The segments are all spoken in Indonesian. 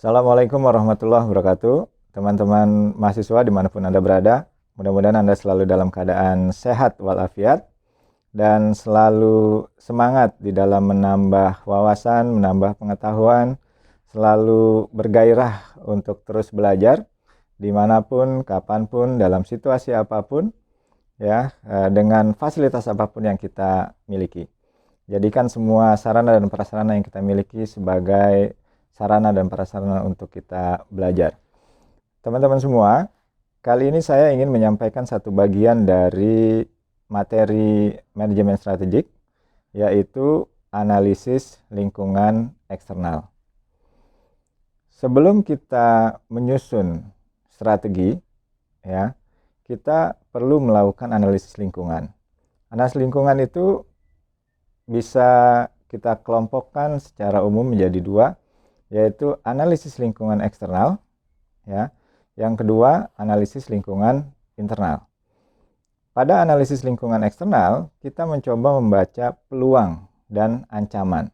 Assalamualaikum warahmatullahi wabarakatuh. Teman-teman mahasiswa dimanapun Anda berada, mudah-mudahan Anda selalu dalam keadaan sehat walafiat dan selalu semangat di dalam menambah wawasan, menambah pengetahuan, selalu bergairah untuk terus belajar dimanapun, kapanpun, dalam situasi apapun, ya, dengan fasilitas apapun yang kita miliki. Jadikan semua sarana dan prasarana yang kita miliki sebagai sarana dan prasarana untuk kita belajar. Teman-teman semua, kali ini saya ingin menyampaikan satu bagian dari materi manajemen strategik, yaitu analisis lingkungan eksternal. Sebelum kita menyusun strategi, ya, kita perlu melakukan analisis lingkungan. Analisis lingkungan itu bisa kita kelompokkan secara umum menjadi dua, yaitu analisis lingkungan eksternal, ya. Yang kedua, analisis lingkungan internal. Pada analisis lingkungan eksternal, kita mencoba membaca peluang dan ancaman.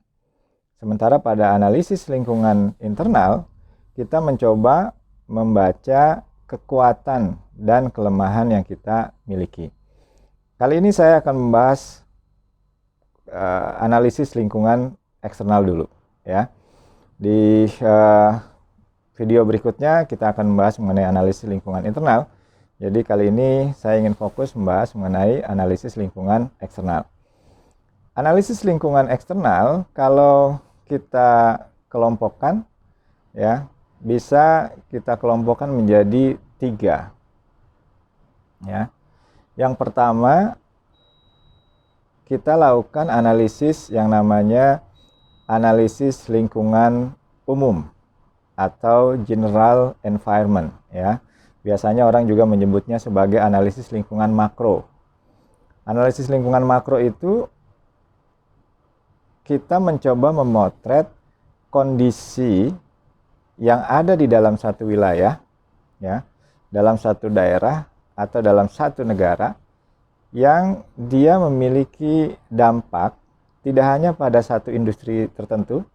Sementara pada analisis lingkungan internal, kita mencoba membaca kekuatan dan kelemahan yang kita miliki. Kali ini saya akan membahas analisis lingkungan eksternal dulu, ya. Di video berikutnya kita akan membahas mengenai analisis lingkungan internal. Jadi kali ini saya ingin fokus membahas mengenai analisis lingkungan eksternal. Analisis lingkungan eksternal kalau kita kelompokkan, ya, bisa kita kelompokkan menjadi 3. Ya. Yang pertama, kita lakukan analisis yang namanya analisis lingkungan umum atau general environment, ya. Biasanya orang juga menyebutnya sebagai analisis lingkungan makro. Analisis lingkungan makro itu kita mencoba memotret kondisi yang ada di dalam satu wilayah, ya, dalam satu daerah atau dalam satu negara yang dia memiliki dampak tidak hanya pada satu industri tertentu,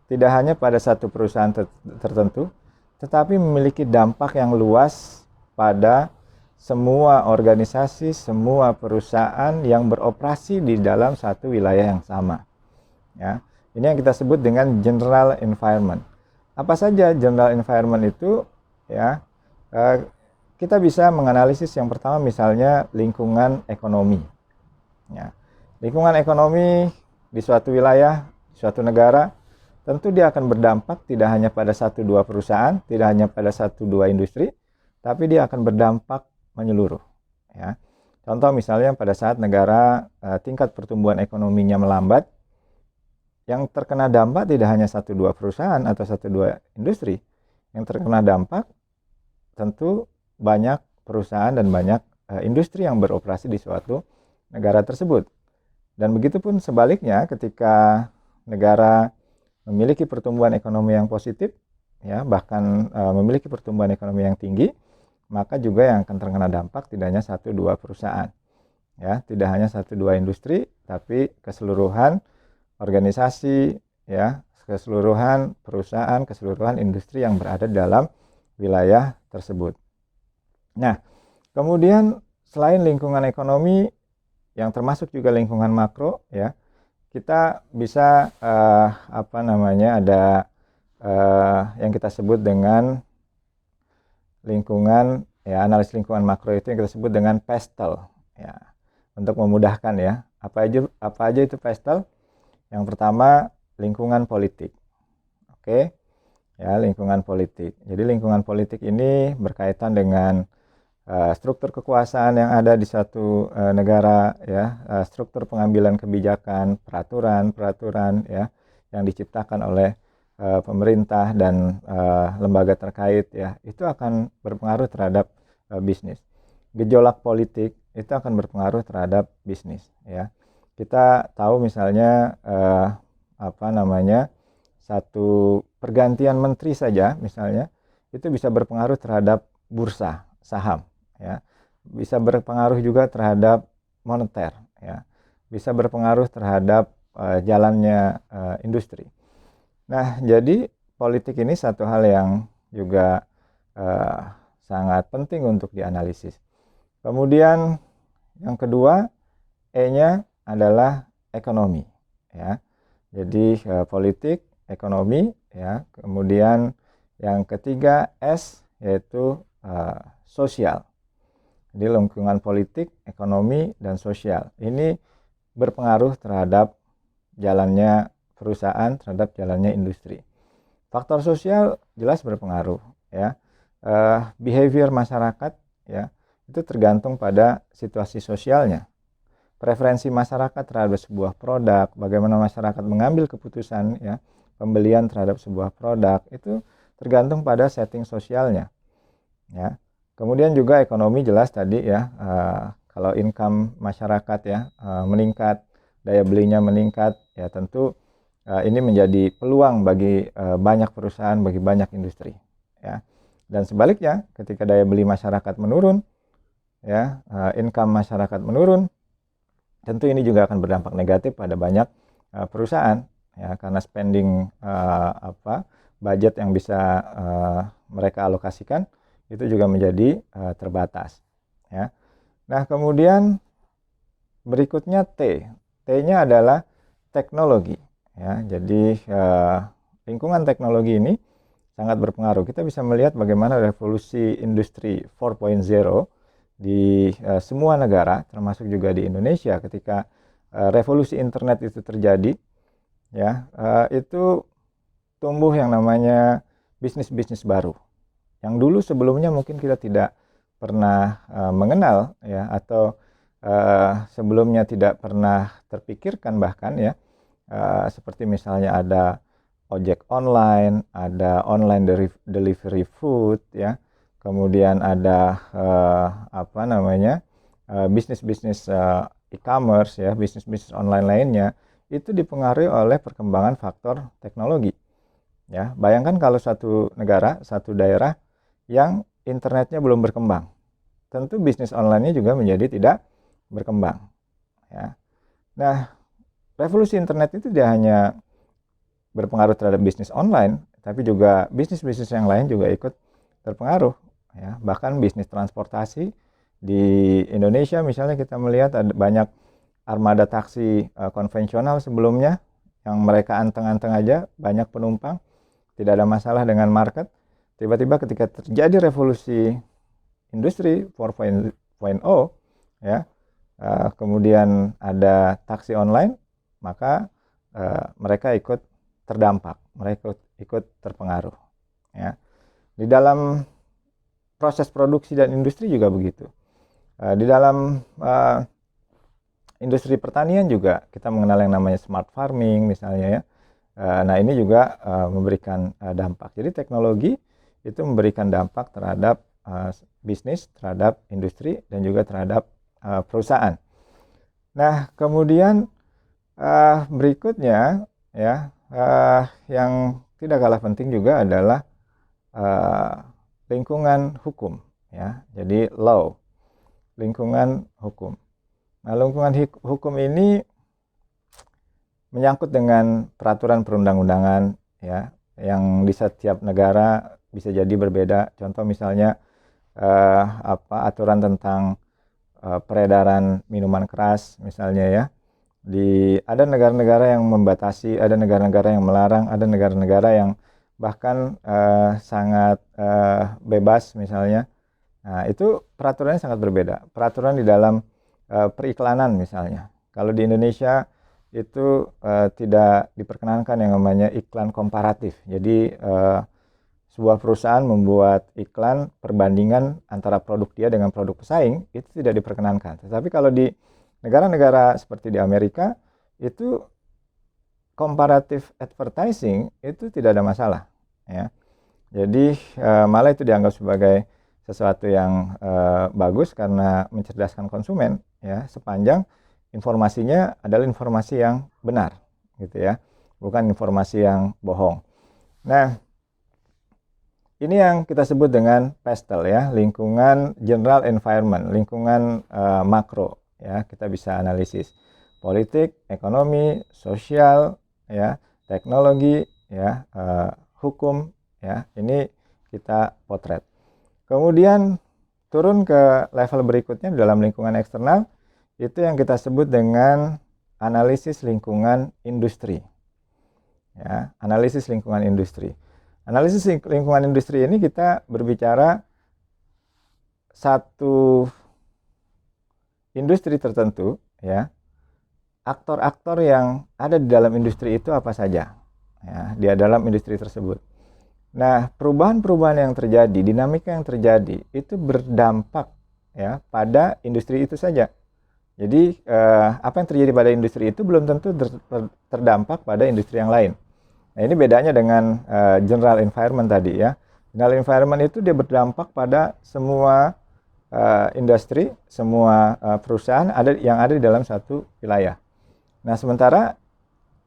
tidak hanya pada satu perusahaan tertentu, tetapi memiliki dampak yang luas pada semua organisasi, semua perusahaan yang beroperasi di dalam satu wilayah yang sama. Ya, ini yang kita sebut dengan general environment. Apa saja general environment itu? Ya, kita bisa menganalisis yang pertama misalnya lingkungan ekonomi. Ya, lingkungan ekonomi di suatu wilayah, di suatu negara, tentu dia akan berdampak tidak hanya pada 1-2 perusahaan, tidak hanya pada 1-2 industri, tapi dia akan berdampak menyeluruh. Ya. Contoh misalnya pada saat negara tingkat pertumbuhan ekonominya melambat, yang terkena dampak tidak hanya 1-2 perusahaan atau 1-2 industri, yang terkena dampak tentu banyak perusahaan dan banyak industri yang beroperasi di suatu negara tersebut. Dan begitu pun sebaliknya, ketika negara memiliki pertumbuhan ekonomi yang positif, ya, bahkan memiliki pertumbuhan ekonomi yang tinggi, maka juga yang akan terkena dampak tidak hanya 1-2 perusahaan, ya, tidak hanya 1-2 industri, tapi keseluruhan organisasi, ya, keseluruhan perusahaan, keseluruhan industri yang berada dalam wilayah tersebut. Nah, kemudian selain lingkungan ekonomi yang termasuk juga lingkungan makro, ya, kita bisa ada yang kita sebut dengan lingkungan, ya, analisis lingkungan makro itu yang kita sebut dengan PESTEL, ya, untuk memudahkan, ya. Apa aja itu PESTEL? Yang pertama, lingkungan politik. Oke. Ya, lingkungan politik. Jadi lingkungan politik ini berkaitan dengan struktur kekuasaan yang ada di suatu negara, ya, struktur pengambilan kebijakan, peraturan, ya, yang diciptakan oleh pemerintah dan lembaga terkait, ya, itu akan berpengaruh terhadap bisnis. Gejolak politik itu akan berpengaruh terhadap bisnis, ya. Kita tahu misalnya satu pergantian menteri saja misalnya itu bisa berpengaruh terhadap bursa saham, ya, bisa berpengaruh juga terhadap moneter, ya, bisa berpengaruh terhadap jalannya industri. Nah, jadi politik ini satu hal yang juga sangat penting untuk dianalisis. Kemudian yang kedua, E-nya adalah ekonomi, ya. Jadi politik, ekonomi, ya. Kemudian yang ketiga, S, yaitu sosial. Jadi lingkungan politik, ekonomi, dan sosial. Ini berpengaruh terhadap jalannya perusahaan, terhadap jalannya industri. Faktor sosial jelas berpengaruh, ya. Behavior masyarakat, ya, itu tergantung pada situasi sosialnya. Preferensi masyarakat terhadap sebuah produk, bagaimana masyarakat mengambil keputusan, ya, pembelian terhadap sebuah produk, itu tergantung pada setting sosialnya, ya. Kemudian juga ekonomi jelas tadi, ya, kalau income masyarakat, ya, meningkat, daya belinya meningkat, ya tentu ini menjadi peluang bagi banyak perusahaan, bagi banyak industri, ya. Dan sebaliknya, ketika daya beli masyarakat menurun, ya, income masyarakat menurun, tentu ini juga akan berdampak negatif pada banyak perusahaan, ya, karena spending budget yang bisa mereka alokasikan itu juga menjadi terbatas, ya. Nah, kemudian berikutnya T. T-nya adalah teknologi, ya. Jadi lingkungan teknologi ini sangat berpengaruh. Kita bisa melihat bagaimana revolusi industri 4.0 di semua negara, termasuk juga di Indonesia, ketika revolusi internet itu terjadi, ya, itu tumbuh yang namanya bisnis-bisnis baru yang dulu sebelumnya mungkin kita tidak pernah mengenal, ya, atau sebelumnya tidak pernah terpikirkan bahkan, ya, seperti misalnya ada ojek online, ada online delivery food, ya, kemudian ada bisnis-bisnis e-commerce, ya, bisnis-bisnis online lainnya, itu dipengaruhi oleh perkembangan faktor teknologi, ya. Bayangkan kalau satu negara, satu daerah yang internetnya belum berkembang, tentu bisnis online-nya juga menjadi tidak berkembang, ya. Nah, revolusi internet itu tidak hanya berpengaruh terhadap bisnis online, tapi juga bisnis-bisnis yang lain juga ikut terpengaruh, ya. Bahkan bisnis transportasi di Indonesia misalnya, kita melihat ada banyak armada taksi konvensional sebelumnya yang mereka anteng-anteng aja, banyak penumpang, tidak ada masalah dengan market. Tiba-tiba ketika terjadi revolusi industri 4.0, ya, kemudian ada taksi online, maka mereka ikut terdampak, mereka ikut terpengaruh, ya. Di dalam proses produksi dan industri juga begitu. Di dalam industri pertanian juga kita mengenal yang namanya smart farming misalnya, ya. Nah, ini juga memberikan dampak. Jadi teknologi itu memberikan dampak terhadap bisnis, terhadap industri, dan juga terhadap perusahaan. Nah, kemudian berikutnya, ya, yang tidak kalah penting juga adalah lingkungan hukum, ya. Jadi law, lingkungan hukum. Nah, lingkungan hukum ini menyangkut dengan peraturan perundang-undangan, ya, yang di setiap negara bisa jadi berbeda. Contoh misalnya aturan tentang peredaran minuman keras misalnya, ya. Ada negara-negara yang membatasi, ada negara-negara yang melarang, ada negara-negara yang bahkan sangat bebas misalnya. Nah, itu peraturannya sangat berbeda. Peraturan di dalam periklanan misalnya. Kalau di Indonesia itu tidak diperkenankan yang namanya iklan komparatif. Jadi sebuah perusahaan membuat iklan perbandingan antara produk dia dengan produk pesaing, itu tidak diperkenankan. Tetapi kalau di negara-negara seperti di Amerika, itu comparative advertising itu tidak ada masalah, ya. Jadi malah itu dianggap sebagai sesuatu yang bagus karena mencerdaskan konsumen, ya, sepanjang informasinya adalah informasi yang benar, gitu, ya, bukan informasi yang bohong. Nah, ini yang kita sebut dengan PESTEL, ya, lingkungan general environment, lingkungan makro, ya. Kita bisa analisis politik, ekonomi, sosial, ya, teknologi, ya, hukum, ya. Ini kita potret. Kemudian turun ke level berikutnya dalam lingkungan eksternal, itu yang kita sebut dengan analisis lingkungan industri. Ya, analisis lingkungan industri. Analisis lingkungan industri ini kita berbicara satu industri tertentu, ya. Aktor-aktor yang ada di dalam industri itu apa saja, ya, di dalam industri tersebut. Nah, perubahan-perubahan yang terjadi, dinamika yang terjadi itu berdampak, ya, pada industri itu saja. Jadi apa yang terjadi pada industri itu belum tentu terdampak pada industri yang lain. Nah, ini bedanya dengan general environment tadi, ya. General environment itu dia berdampak pada semua industri, semua perusahaan yang ada di dalam satu wilayah. Nah, sementara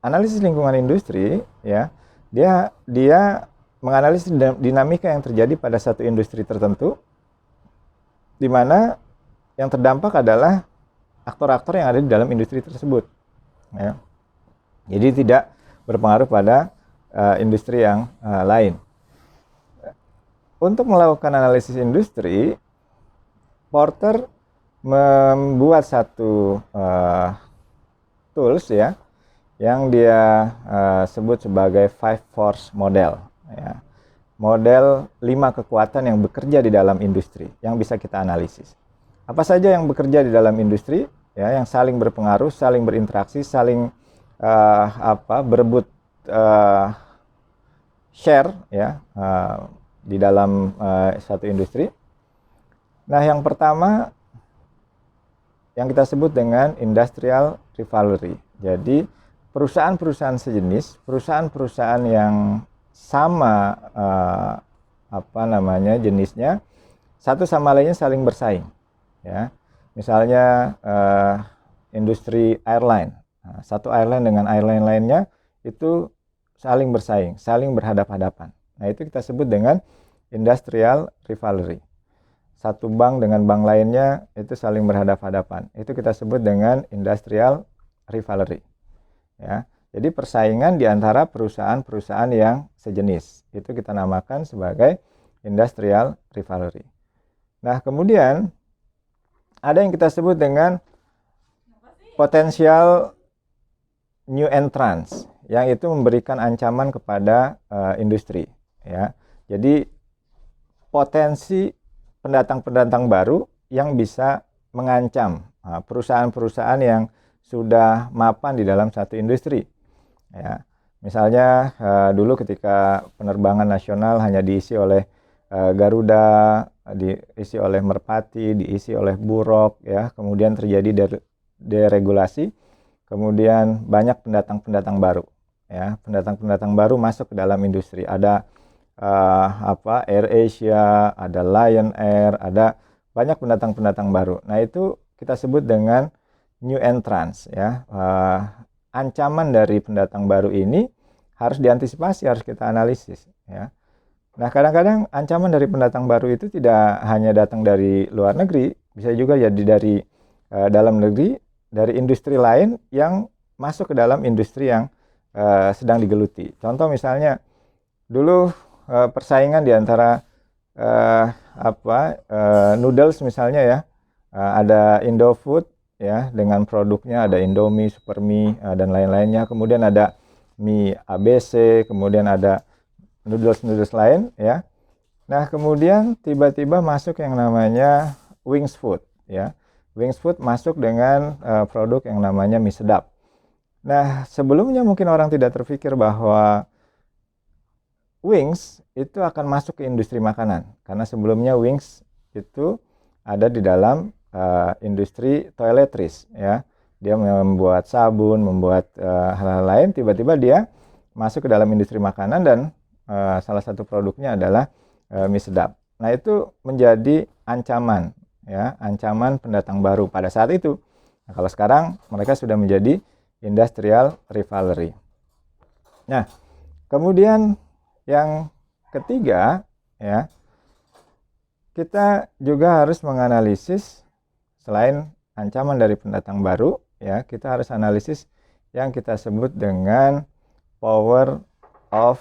analisis lingkungan industri, ya, dia menganalisis dinamika yang terjadi pada satu industri tertentu, di mana yang terdampak adalah aktor-aktor yang ada di dalam industri tersebut, ya. Jadi tidak berpengaruh pada industri yang lain. Untuk melakukan analisis industri, Porter membuat satu tools, ya, yang dia sebut sebagai 5 force model, ya. Model 5 kekuatan yang bekerja di dalam industri yang bisa kita analisis. Apa saja yang bekerja di dalam industri, ya, yang saling berpengaruh, saling berinteraksi, saling berebut share, ya, di dalam satu industri. Nah, yang pertama yang kita sebut dengan industrial rivalry. Jadi perusahaan-perusahaan sejenis, perusahaan-perusahaan yang sama jenisnya, satu sama lainnya saling bersaing, ya. Misalnya industri airline, satu airline dengan airline lainnya itu saling bersaing, saling berhadapan-hadapan. Nah, itu kita sebut dengan industrial rivalry. Satu bank dengan bank lainnya itu saling berhadapan-hadapan. Itu kita sebut dengan industrial rivalry, ya. Jadi persaingan di antara perusahaan-perusahaan yang sejenis. Itu kita namakan sebagai industrial rivalry. Nah, kemudian ada yang kita sebut dengan potential new entrants, yang itu memberikan ancaman kepada industri, ya. Jadi potensi pendatang-pendatang baru yang bisa mengancam perusahaan-perusahaan yang sudah mapan di dalam satu industri, ya. Misalnya dulu ketika penerbangan nasional hanya diisi oleh Garuda, diisi oleh Merpati, diisi oleh Buruk, ya. Kemudian terjadi deregulasi, kemudian banyak pendatang-pendatang baru, ya. Pendatang-pendatang baru masuk ke dalam industri. Ada Air Asia, ada Lion Air, ada banyak pendatang-pendatang baru. Nah, itu kita sebut dengan new entrants, ya. Ancaman dari pendatang baru ini harus diantisipasi, harus kita analisis, ya. Nah, kadang-kadang ancaman dari pendatang baru itu tidak hanya datang dari luar negeri, bisa juga jadi dari dalam negeri, dari industri lain yang masuk ke dalam industri yang sedang digeluti. Contoh misalnya dulu persaingan di antara noodles misalnya, ya. Ada Indofood, ya, dengan produknya ada Indomie, Supermie, dan lain-lainnya. Kemudian ada mie ABC, kemudian ada noodles lain, ya. Nah, kemudian tiba-tiba masuk yang namanya Wings Food, ya. Wings Food masuk dengan produk yang namanya mie sedap. Nah, sebelumnya mungkin orang tidak terpikir bahwa Wings itu akan masuk ke industri makanan, karena sebelumnya Wings itu ada di dalam industri toiletries, ya. Dia membuat sabun, membuat hal-hal lain, tiba-tiba dia masuk ke dalam industri makanan dan salah satu produknya adalah mie sedap. Nah, itu menjadi ancaman, ya, ancaman pendatang baru pada saat itu. Nah, kalau sekarang mereka sudah menjadi industrial rivalry. Nah, kemudian yang ketiga, ya, kita juga harus menganalisis selain ancaman dari pendatang baru, ya, kita harus analisis yang kita sebut dengan power of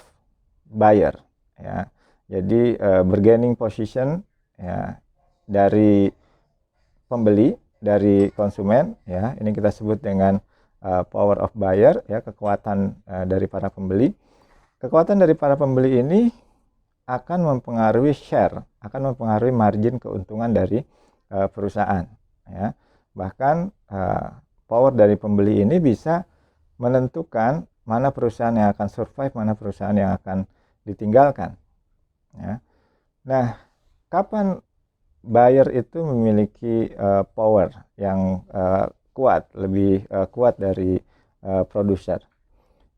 buyer, ya. Jadi bargaining position, ya, dari pembeli, dari konsumen, ya. Ini kita sebut dengan power of buyer, ya, kekuatan dari para pembeli. Kekuatan dari para pembeli ini akan mempengaruhi share, akan mempengaruhi margin keuntungan dari perusahaan, ya. Bahkan power dari pembeli ini bisa menentukan mana perusahaan yang akan survive, mana perusahaan yang akan ditinggalkan, ya. Nah, kapan buyer itu memiliki power yang kuat, lebih kuat dari produser,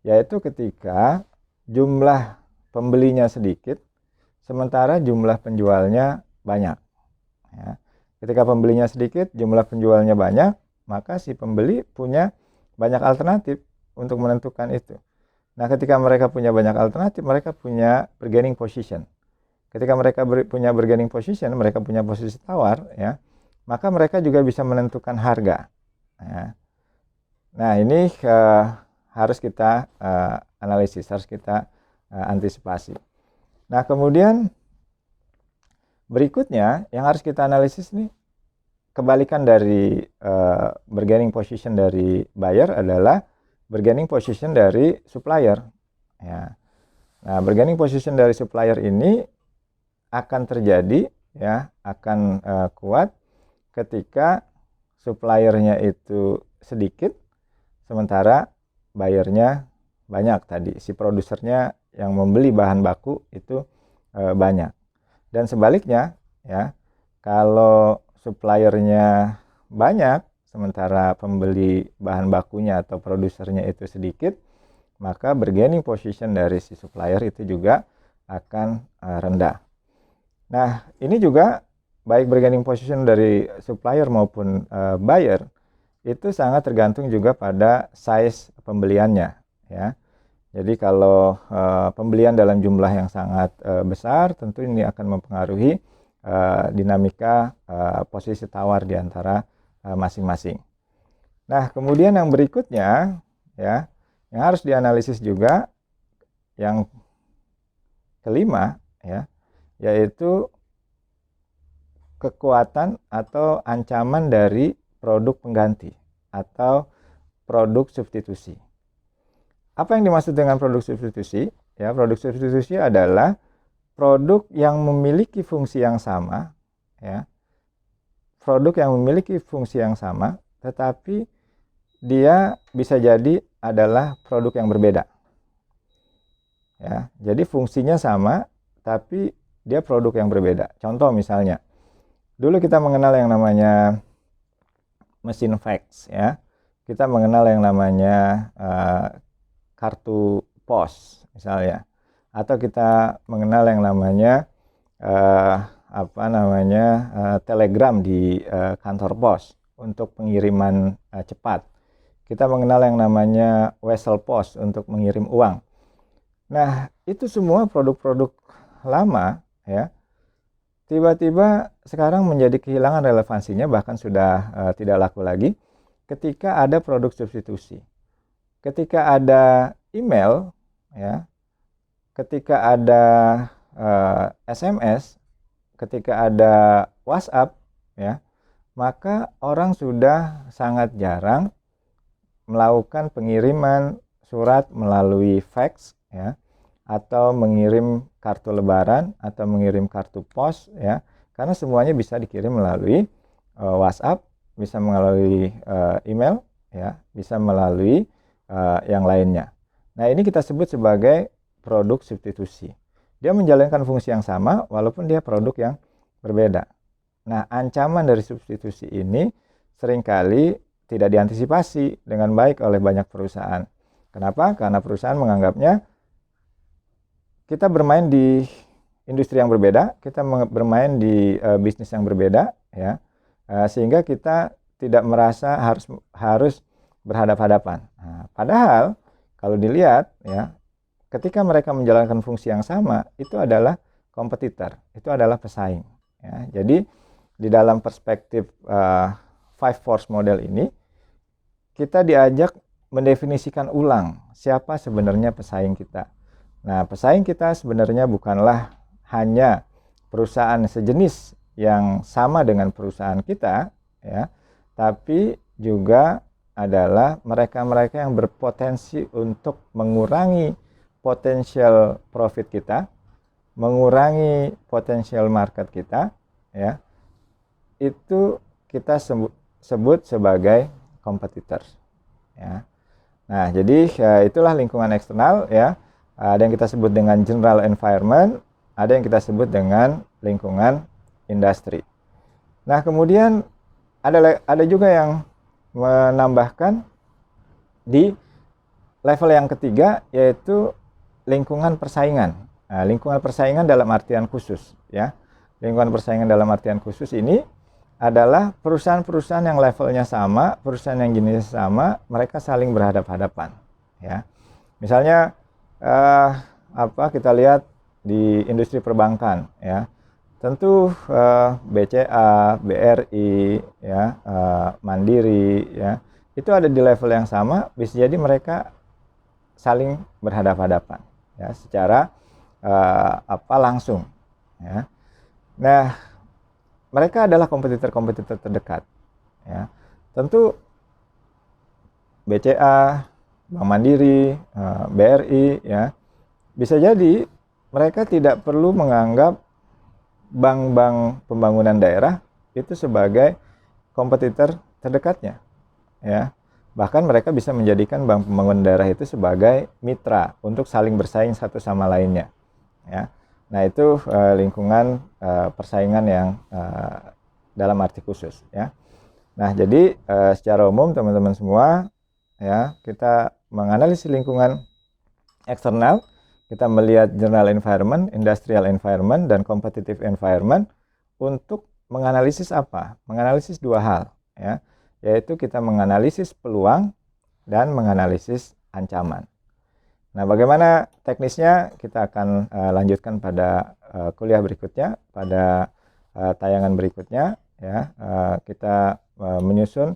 yaitu ketika jumlah pembelinya sedikit sementara jumlah penjualnya banyak, ya. Ketika pembelinya sedikit, jumlah penjualnya banyak, maka si pembeli punya banyak alternatif untuk menentukan itu. Nah, ketika mereka punya banyak alternatif, mereka punya bargaining position. Ketika mereka punya bargaining position, mereka punya posisi tawar, ya, maka mereka juga bisa menentukan harga, ya. Nah, ini harus kita analisis, harus kita antisipasi. Nah, kemudian berikutnya yang harus kita analisis nih, kebalikan dari bargaining position dari buyer adalah bargaining position dari supplier, ya. Nah, bargaining position dari supplier ini akan terjadi, ya, akan kuat ketika suppliernya itu sedikit sementara buyernya banyak, tadi si produsernya yang membeli bahan baku itu banyak. Dan sebaliknya, ya, kalau suppliernya banyak sementara pembeli bahan bakunya atau produsernya itu sedikit, maka bargaining position dari si supplier itu juga akan rendah. Nah, ini juga baik bargaining position dari supplier maupun buyer itu sangat tergantung juga pada size pembeliannya, ya. Jadi kalau pembelian dalam jumlah yang sangat besar, tentu ini akan mempengaruhi dinamika posisi tawar di antara masing-masing. Nah, kemudian yang berikutnya, ya, yang harus dianalisis juga, yang kelima, ya, yaitu kekuatan atau ancaman dari produk pengganti atau produk substitusi. Apa yang dimaksud dengan produk substitusi? Ya, produk substitusi adalah produk yang memiliki fungsi yang sama, ya. Produk yang memiliki fungsi yang sama, tetapi dia bisa jadi adalah produk yang berbeda. Ya, jadi fungsinya sama, tapi dia produk yang berbeda. Contoh misalnya, dulu kita mengenal yang namanya mesin fax, ya. Kita mengenal yang namanya kartu pos misalnya, atau kita mengenal yang namanya telegram di kantor pos untuk pengiriman cepat. Kita mengenal yang namanya wesel pos untuk mengirim uang. Nah, itu semua produk-produk lama, ya, tiba-tiba sekarang menjadi kehilangan relevansinya, bahkan sudah tidak laku lagi ketika ada produk substitusi. Ketika ada email, ya, ketika ada SMS, ketika ada WhatsApp, ya, maka orang sudah sangat jarang melakukan pengiriman surat melalui fax, ya, atau mengirim kartu lebaran atau mengirim kartu pos, ya, karena semuanya bisa dikirim melalui WhatsApp, bisa melalui email, ya, bisa melalui yang lainnya. Nah, ini kita sebut sebagai produk substitusi. Dia menjalankan fungsi yang sama walaupun dia produk yang berbeda. Nah, ancaman dari substitusi ini seringkali tidak diantisipasi dengan baik oleh banyak perusahaan. Kenapa? Karena perusahaan menganggapnya kita bermain di industri yang berbeda, kita bermain di bisnis yang berbeda, ya, sehingga kita tidak merasa harus berhadapan-hadapan. Nah, padahal kalau dilihat, ya, ketika mereka menjalankan fungsi yang sama, itu adalah kompetitor, itu adalah pesaing, ya. Jadi di dalam perspektif five force model ini, kita diajak mendefinisikan ulang siapa sebenarnya pesaing kita. Nah, pesaing kita sebenarnya bukanlah hanya perusahaan sejenis yang sama dengan perusahaan kita, ya, tapi juga adalah mereka-mereka yang berpotensi untuk mengurangi potensial profit kita, mengurangi potensial market kita, ya. Itu kita sebut sebagai competitors, ya. Nah, jadi itulah lingkungan eksternal, ya. Ada yang kita sebut dengan general environment, ada yang kita sebut dengan lingkungan industri. Nah, kemudian ada juga yang menambahkan di level yang ketiga, yaitu lingkungan persaingan. Nah, lingkungan persaingan dalam artian khusus, ya. Lingkungan persaingan dalam artian khusus ini adalah perusahaan-perusahaan yang levelnya sama, perusahaan yang jenisnya sama, mereka saling berhadapan-hadapan, ya. Misalnya kita lihat di industri perbankan, ya. Tentu BCA, BRI, ya, Mandiri, ya, itu ada di level yang sama, bisa jadi mereka saling berhadapan-hadapan, ya, secara langsung, ya. Nah, mereka adalah kompetitor-kompetitor terdekat, ya. Tentu BCA, Bank Mandiri, BRI, ya, bisa jadi mereka tidak perlu menganggap bank-bank pembangunan daerah itu sebagai kompetitor terdekatnya, ya. Bahkan mereka bisa menjadikan bank pembangunan daerah itu sebagai mitra untuk saling bersaing satu sama lainnya, ya. Nah, itu lingkungan persaingan yang dalam arti khusus, ya. Nah, jadi secara umum teman-teman semua, ya, kita menganalisis lingkungan eksternal, kita melihat general environment, industrial environment, dan competitive environment untuk menganalisis apa? Menganalisis dua hal, ya, yaitu kita menganalisis peluang dan menganalisis ancaman. Nah, bagaimana teknisnya kita akan lanjutkan pada kuliah berikutnya, pada tayangan berikutnya, ya. Kita menyusun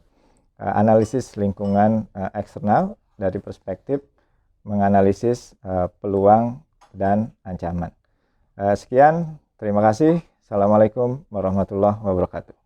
analisis lingkungan eksternal dari perspektif menganalisis peluang dan ancaman. Sekian, terima kasih. Assalamualaikum warahmatullahi wabarakatuh.